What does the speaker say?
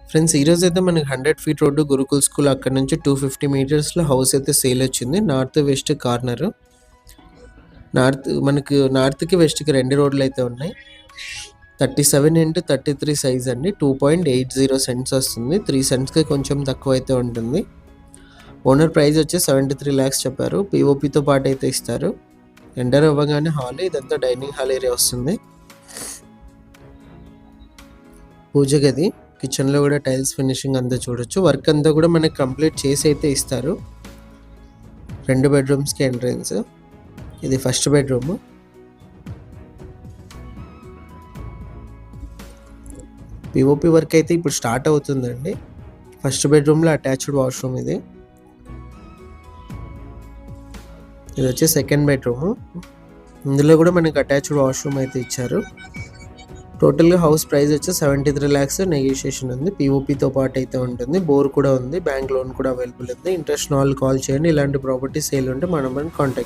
Friends ఈరోజు అయితే మనకి 100 ఫీట్ రోడ్డు గురుకుల్ స్కూల్ అక్కడ నుంచి 250 మీటర్స్లో హౌస్ అయితే సేల్ వచ్చింది. North west corner. నార్త్కి వెస్ట్కి 2 రోడ్లు అయితే ఉన్నాయి. 37x33 సైజ్ అండి. 2.80 సెంట్స్ వస్తుంది. 3 సెంట్స్కి కొంచెం తక్కువ అయితే ఉంటుంది. ఓనర్ ప్రైస్ వచ్చి 73 lakhs చెప్పారు. పిఓపితో పాటు అయితే ఇస్తారు. ఎంటర్ అవ్వగానే హాల్, ఇదంతా డైనింగ్ హాల్ ఏరియా వస్తుంది. పూజ గది, కిచెన్లో కూడా టైల్స్ ఫినిషింగ్ అంతా చూడొచ్చు. వర్క్ అంతా కూడా మనకి కంప్లీట్ చేసి అయితే ఇస్తారు. 2 బెడ్రూమ్స్కి ఎంట్రన్స్. ఇది ఫస్ట్ బెడ్రూమ్. పిఓపి వర్క్ అయితే ఇప్పుడు స్టార్ట్ అవుతుందండి. ఫస్ట్ బెడ్రూమ్లో అటాచ్డ్ వాష్రూమ్ ఇది. ఇది వచ్చి సెకండ్ బెడ్రూమ్. ఇందులో కూడా మనకి అటాచ్డ్ వాష్రూమ్ అయితే ఇచ్చారు. టోటల్గా హౌస్ ప్రైస్ వచ్చి 73 lakhs, నెగోషియేషన్ ఉంది. పిఓపితో పాటు అయితే ఉంటుంది. బోర్ కూడా ఉంది. బ్యాంక్ లోన్ కూడా అవైలబుల్ ఉంది. ఇంట్రెస్ట్ వాళ్ళు కాల్ చేయండి. ఇలాంటి ప్రాపర్టీ సేల్ ఉంటే మనం కాంటాక్ట్